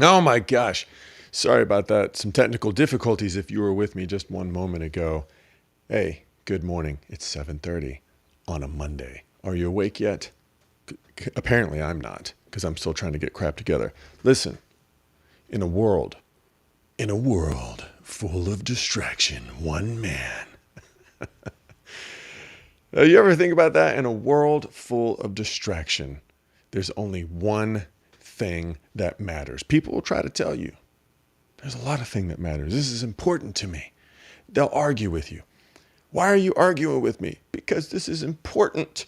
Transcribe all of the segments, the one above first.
Oh my gosh. Sorry about that. Some technical difficulties if you were with me just one moment ago. Hey, good morning. It's 7:30 on a Monday. Are you awake yet? Apparently I'm not, because I'm still trying to get crap together. Listen, in a world full of distraction, one man. You ever think about that? In a world full of distraction, there's only one thing that matters. People will try to tell you there's a lot of things that matters. This is important to me. They'll argue with you. Why are you arguing with me? Because this is important.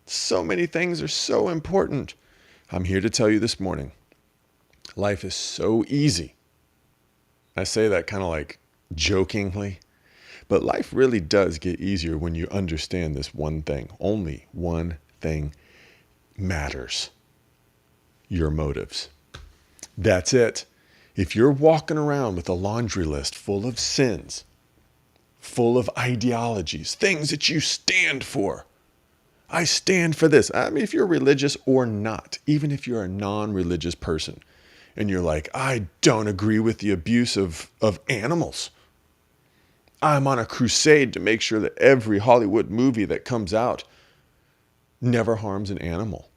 So many things are so important. I'm here to tell you this morning, life is so easy. I say that kind of like jokingly, but life really does get easier when you understand this one thing. Only one thing matters. Your motives. That's it. If you're walking around with a laundry list full of sins, full of ideologies, things that you stand for. I stand for this. I mean, if you're religious or not, even if you're a non-religious person and you're like, I don't agree with the abuse of animals. I'm on a crusade to make sure that every Hollywood movie that comes out never harms an animal.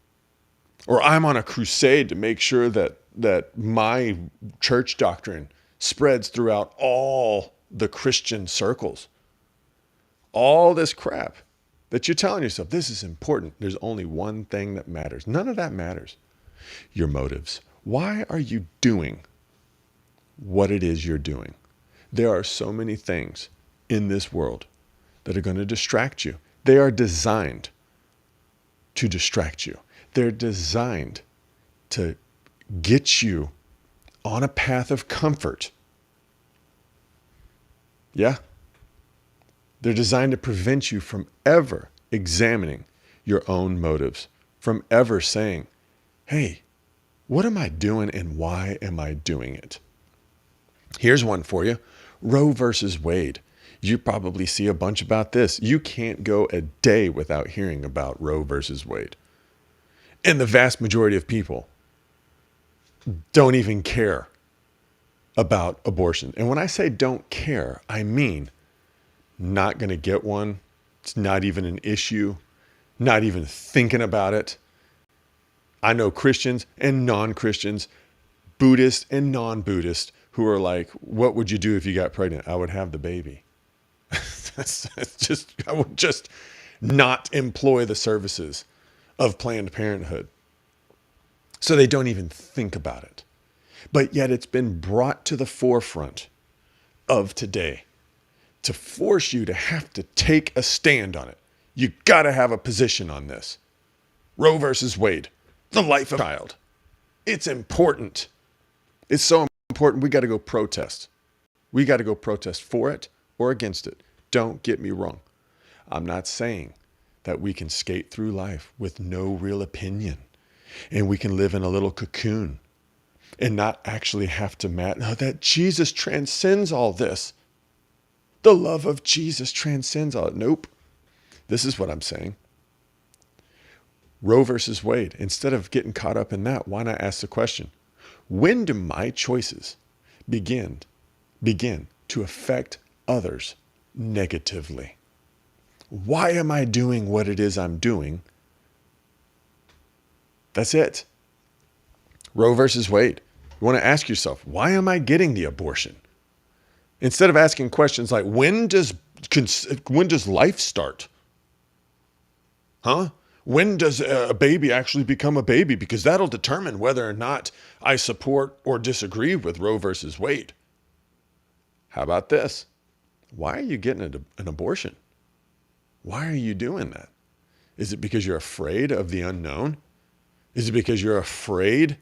Or I'm on a crusade to make sure that my church doctrine spreads throughout all the Christian circles. All this crap that you're telling yourself, this is important. There's only one thing that matters. None of that matters. Your motives. Why are you doing what it is you're doing? There are so many things in this world that are going to distract you. They are designed to distract you. They're designed to get you on a path of comfort. Yeah. They're designed to prevent you from ever examining your own motives, from ever saying, hey, what am I doing and why am I doing it? Here's one for you. Roe versus Wade. You probably see a bunch about this. You can't go a day without hearing about Roe versus Wade. And the vast majority of people don't even care about abortion. And when I say don't care, I mean not going to get one. It's not even an issue, not even thinking about it. I know Christians and non-Christians, Buddhists and non-Buddhists who are like, what would you do if you got pregnant? I would have the baby. I would just not employ the services of Planned Parenthood. So they don't even think about it. But yet it's been brought to the forefront of today to force you to have to take a stand on it. You got to have a position on this. Roe versus Wade, the life of a child. It's important. It's so important. We got to go protest. We got to go protest for it or against it. Don't get me wrong. I'm not saying that we can skate through life with no real opinion and we can live in a little cocoon and not actually have to matter. No, that Jesus transcends all this. The love of Jesus transcends all. Nope. This is what I'm saying. Roe versus Wade. Instead of getting caught up in that, why not ask the question, when do my choices begin to affect others negatively? Why am I doing what it is I'm doing? That's it. Roe versus Wade. You want to ask yourself, why am I getting the abortion? Instead of asking questions like, when does life start? Huh? When does a baby actually become a baby? Because that'll determine whether or not I support or disagree with Roe versus Wade. How about this? Why are you getting an abortion? Why are you doing that? Is it because you're afraid of the unknown? Is it because you're afraid?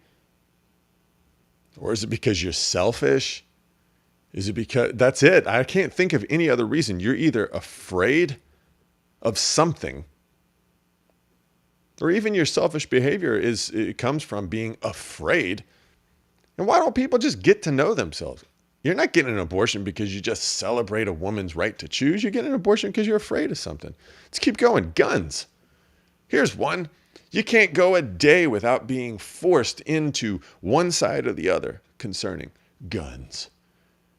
Or is it because you're selfish? Is it because that's it? I can't think of any other reason. You're either afraid of something Or even your selfish behavior it comes from being afraid. And why don't people just get to know themselves? You're not getting an abortion because you just celebrate a woman's right to choose. You're getting an abortion because you're afraid of something. Let's keep going. Guns. Here's one. You can't go a day without being forced into one side or the other concerning guns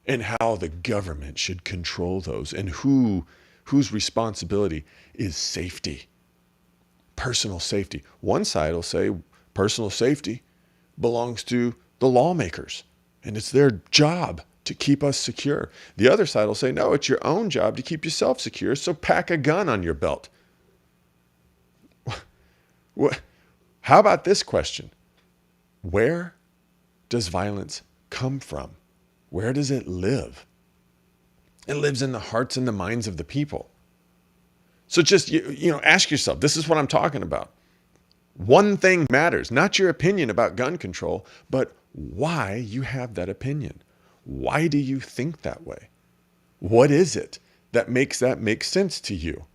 and how the government should control those and whose responsibility is safety, personal safety. One side will say personal safety belongs to the lawmakers and it's their job to keep us secure. The other side will say, no, it's your own job to keep yourself secure, so pack a gun on your belt. How about this question? Where does violence come from? Where does it live? It lives in the hearts and the minds of the people. So just, ask yourself, this is what I'm talking about. One thing matters, not your opinion about gun control, but why you have that opinion. Why do you think that way? What is it that makes that make sense to you?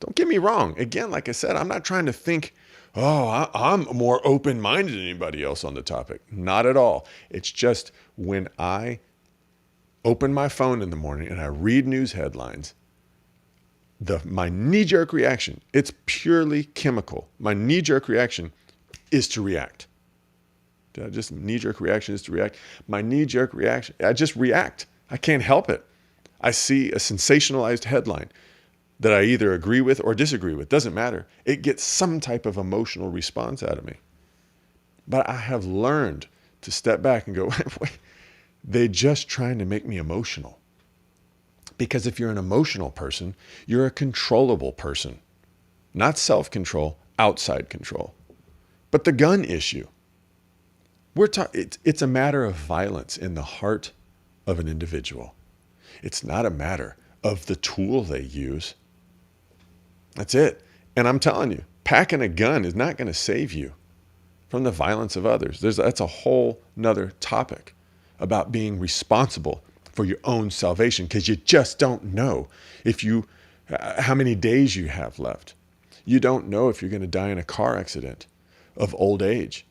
Don't get me wrong. Again, like I said, I'm not trying to think, I'm more open-minded than anybody else on the topic. Not at all. It's just when I open my phone in the morning and I read news headlines, my knee-jerk reaction, it's purely chemical. My knee-jerk reaction is to react. Knee-jerk reaction is to react. My knee-jerk reaction, I just react. I can't help it. I see a sensationalized headline that I either agree with or disagree with. Doesn't matter. It gets some type of emotional response out of me. But I have learned to step back and go, wait, they're just trying to make me emotional. Because if you're an emotional person, you're a controllable person. Not self-control, outside control. But the gun issue, it's a matter of violence in the heart of an individual. It's not a matter of the tool they use. That's it. And I'm telling you, packing a gun is not going to save you from the violence of others. That's a whole nother topic about being responsible for your own salvation, because you just don't know how many days you have left. You don't know if you're going to die in a car accident of old age.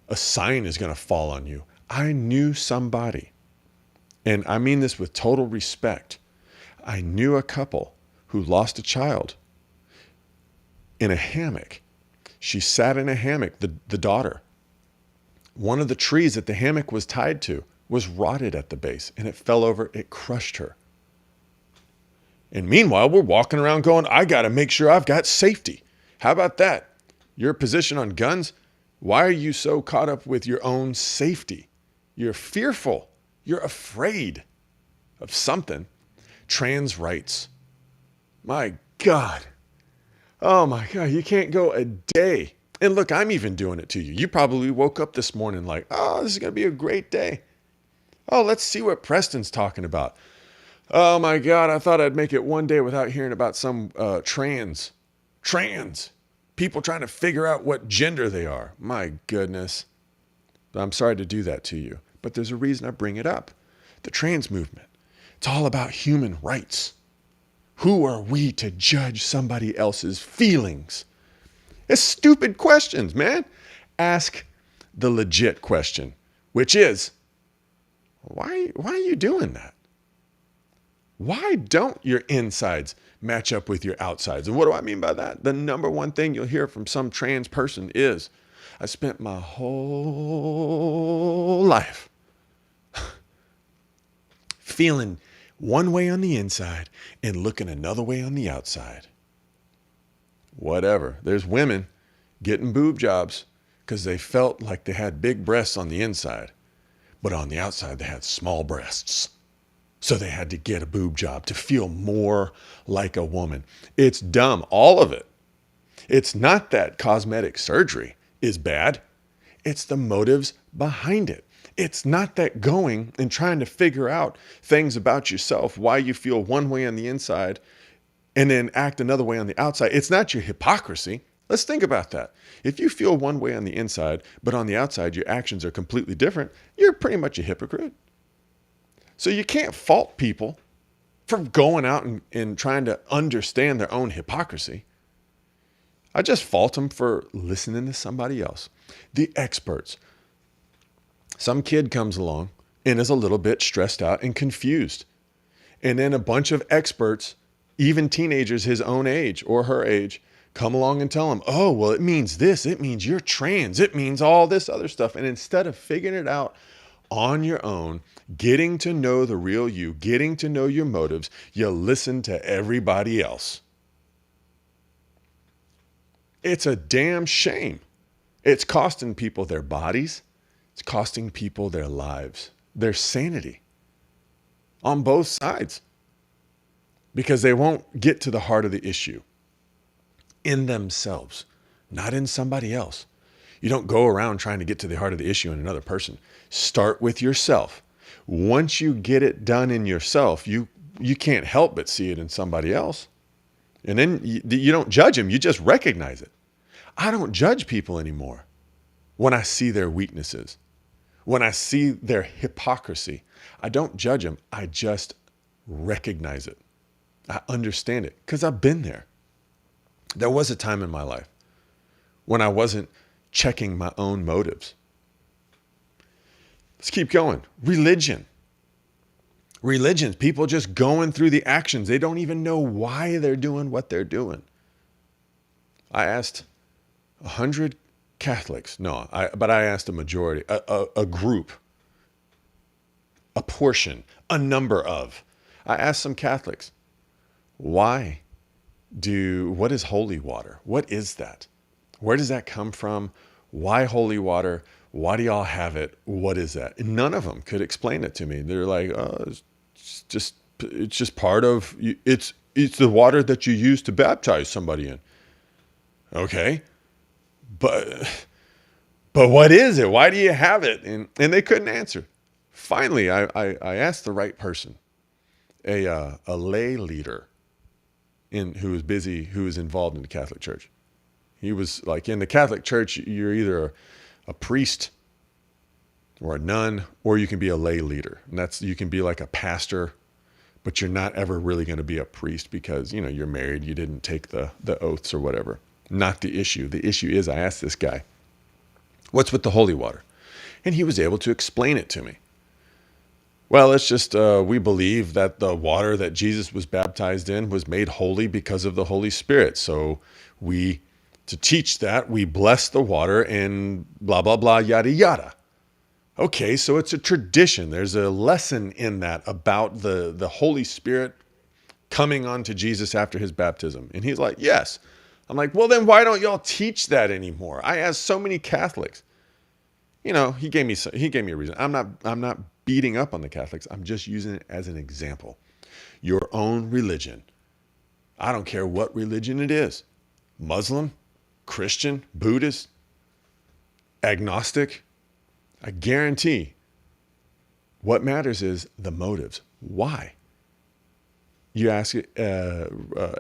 A sign is going to fall on you. I knew somebody, and I mean this with total respect. I knew a couple who lost a child in a hammock. She sat in a hammock, the daughter. One of the trees that the hammock was tied to was rotted at the base, and it fell over. It crushed her. And meanwhile, we're walking around going, I got to make sure I've got safety. How about that? Your position on guns? Why are you so caught up with your own safety? You're fearful. You're afraid of something. Trans rights. My God. Oh my God. You can't go a day. And look, I'm even doing it to you. You probably woke up this morning like, oh, this is going to be a great day. Oh, let's see what Preston's talking about. Oh my God. I thought I'd make it one day without hearing about some trans people trying to figure out what gender they are. My goodness. I'm sorry to do that to you, but there's a reason I bring it up. The trans movement. It's all about human rights. Who are we to judge somebody else's feelings? It's stupid questions, man. Ask the legit question, which is, why are you doing that? Why don't your insides match up with your outsides? And what do I mean by that? The number one thing you'll hear from some trans person is, I spent my whole life feeling one way on the inside and looking another way on the outside. Whatever. There's women getting boob jobs because they felt like they had big breasts on the inside, but on the outside they had small breasts. So they had to get a boob job to feel more like a woman. It's dumb, all of it. It's not that cosmetic surgery is bad. It's the motives behind it. It's not that going and trying to figure out things about yourself, why you feel one way on the inside and then act another way on the outside. It's not your hypocrisy. Let's think about that. If you feel one way on the inside, but on the outside your actions are completely different, you're pretty much a hypocrite. So you can't fault people for going out and trying to understand their own hypocrisy. I just fault them for listening to somebody else. The experts. Some kid comes along and is a little bit stressed out and confused. And then a bunch of experts, even teenagers his own age or her age, come along and tell him, oh, well, it means this. It means you're trans. It means all this other stuff. And instead of figuring it out on your own, getting to know the real you, getting to know your motives, you listen to everybody else. It's a damn shame. It's costing people their bodies. It's costing people their lives, their sanity on both sides, because they won't get to the heart of the issue in themselves, not in somebody else. You don't go around trying to get to the heart of the issue in another person. Start with yourself. Once you get it done in yourself, you can't help but see it in somebody else. And then you don't judge them, you just recognize it. I don't judge people anymore when I see their weaknesses, when I see their hypocrisy. I don't judge them, I just recognize it. I understand it because I've been there. There was a time in my life when I wasn't checking my own motives. Let's keep going. Religion. People just going through the actions. They don't even know why they're doing what they're doing. I asked 100 Catholics. But I asked a majority, a group, a portion, a number of. I asked some Catholics, what is holy water? What is that? Where does that come from? Why holy water? Why do y'all have it? What is that? And none of them could explain it to me. They're like, oh, it's just part of, it's the water that you use to baptize somebody in. Okay. But what is it? Why do you have it? And they couldn't answer. Finally, I asked the right person, a lay leader who was involved in the Catholic Church. He was like, in the Catholic Church, you're either a priest or a nun, or you can be a lay leader. And you can be like a pastor, but you're not ever really going to be a priest because, you're married. You didn't take the oaths or whatever. Not the issue. The issue is, I asked this guy, what's with the holy water? And he was able to explain it to me. Well, it's just, we believe that the water that Jesus was baptized in was made holy because of the Holy Spirit. So to teach that, we bless the water and blah, blah, blah, yada, yada. Okay, so it's a tradition. There's a lesson in that about the Holy Spirit coming onto Jesus after his baptism. And he's like, yes. I'm like, well, then why don't y'all teach that anymore? I asked so many Catholics. He gave me a reason. I'm not beating up on the Catholics. I'm just using it as an example. Your own religion. I don't care what religion it is. Muslim, Christian, Buddhist, agnostic. I guarantee what matters is the motives. Why? You ask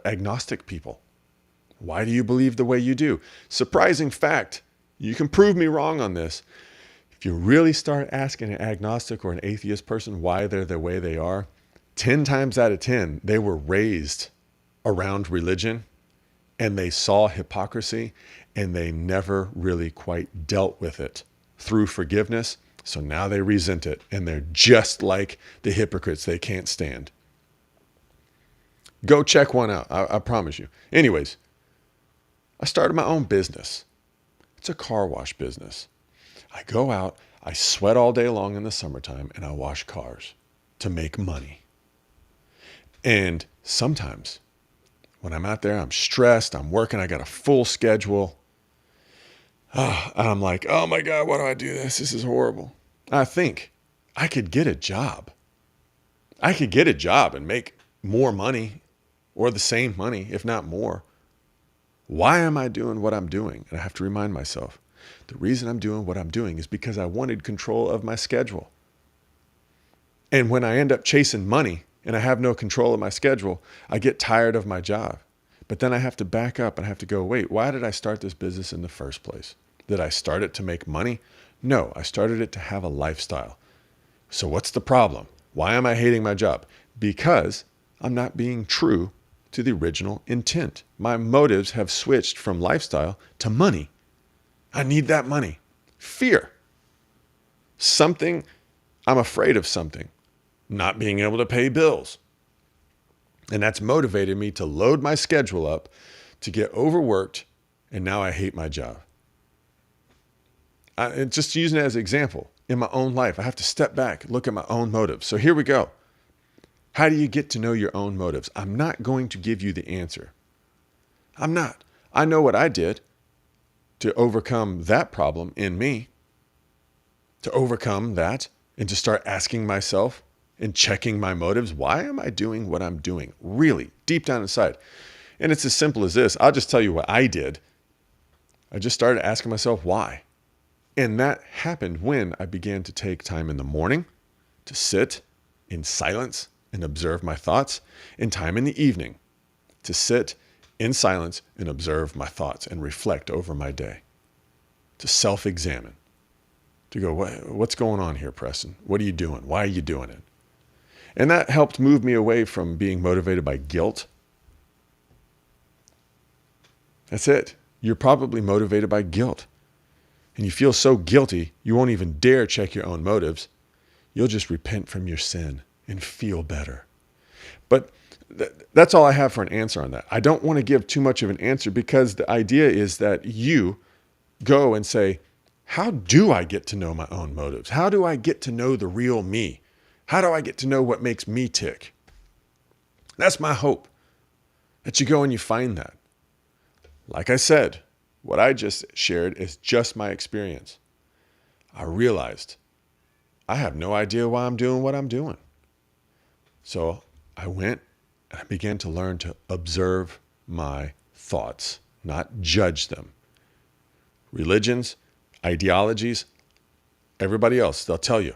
agnostic people, why do you believe the way you do? Surprising fact, you can prove me wrong on this. If you really start asking an agnostic or an atheist person why they're the way they are, 10 times out of 10, they were raised around religion and they saw hypocrisy and they never really quite dealt with it through forgiveness. So now they resent it and they're just like the hypocrites they can't stand. Go check one out. I promise you. Anyways, I started my own business. It's a car wash business. I go out, I sweat all day long in the summertime, and I wash cars to make money. And sometimes when I'm out there, I'm stressed, I'm working, I got a full schedule. And I'm like, oh my God, why do I do this? This is horrible. I think I could get a job. I could get a job and make more money or the same money, if not more. Why am I doing what I'm doing? And I have to remind myself, the reason I'm doing what I'm doing is because I wanted control of my schedule. And when I end up chasing money and I have no control of my schedule, I get tired of my job. But then I have to back up and I have to go, wait, why did I start this business in the first place? Did I start it to make money? No, I started it to have a lifestyle. So what's the problem? Why am I hating my job? Because I'm not being true to the original intent. My motives have switched from lifestyle to money. I need that money. Fear. Something, I'm afraid of something. Not being able to pay bills. And that's motivated me to load my schedule up, to get overworked, and now I hate my job. Just using it as an example, in my own life, I have to step back, look at my own motives. So here we go. How do you get to know your own motives? I'm not going to give you the answer. I'm not. I know what I did to overcome that problem in me, to overcome that, and to start asking myself and checking my motives. Why am I doing what I'm doing? Really, deep down inside. And it's as simple as this. I'll just tell you what I did. I just started asking myself why. And that happened when I began to take time in the morning to sit in silence and observe my thoughts, and time in the evening to sit in silence and observe my thoughts and reflect over my day, to self-examine, to go, what's going on here, Preston? What are you doing? Why are you doing it? And that helped move me away from being motivated by guilt. That's it. You're probably motivated by guilt. And you feel so guilty, you won't even dare check your own motives. You'll just repent from your sin and feel better. But that's all I have for an answer on that. I don't want to give too much of an answer, because the idea is that you go and say, how do I get to know my own motives? How do I get to know the real me? How do I get to know what makes me tick? That's my hope, that you go and you find that. Like I said, what I just shared is just my experience. I realized I have no idea why I'm doing what I'm doing. So I went and I began to learn to observe my thoughts, not judge them. Religions, ideologies, everybody else, they'll tell you,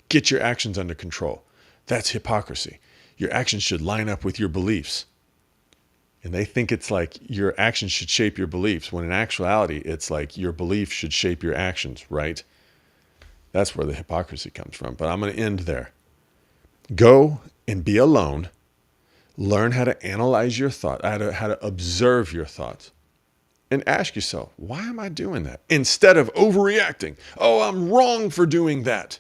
get your actions under control. That's hypocrisy. Your actions should line up with your beliefs. And they think it's like your actions should shape your beliefs, when in actuality, it's like your beliefs should shape your actions, right? That's where the hypocrisy comes from. But I'm going to end there. Go and be alone. Learn how to analyze your thought, how to observe your thoughts. And ask yourself, why am I doing that? Instead of overreacting. Oh, I'm wrong for doing that.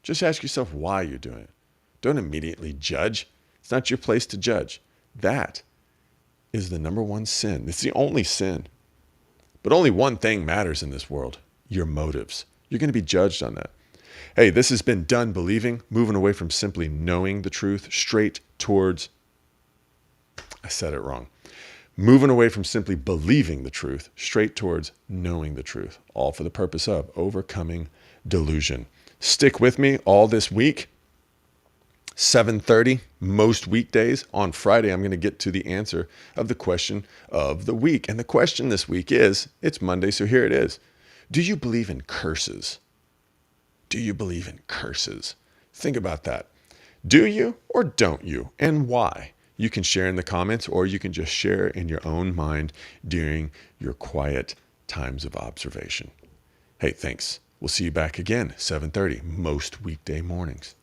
Just ask yourself why you're doing it. Don't immediately judge. It's not your place to judge. That is the number one sin. It's the only sin. But only one thing matters in this world: your motives. You're going to be judged on that. Hey, this has been Done Believing, moving away from simply knowing the truth straight towards, I said it wrong, moving away from simply believing the truth straight towards knowing the truth, all for the purpose of overcoming delusion. Stick with me all this week. 7:30 most weekdays. On Friday, I'm going to get to the answer of the question of the week. And the question this week is, it's Monday, so here it is. Do you believe in curses? Do you believe in curses? Think about that. Do you or don't you? And why? You can share in the comments, or you can just share in your own mind during your quiet times of observation. Hey, thanks. We'll see you back again, 7:30 most weekday mornings.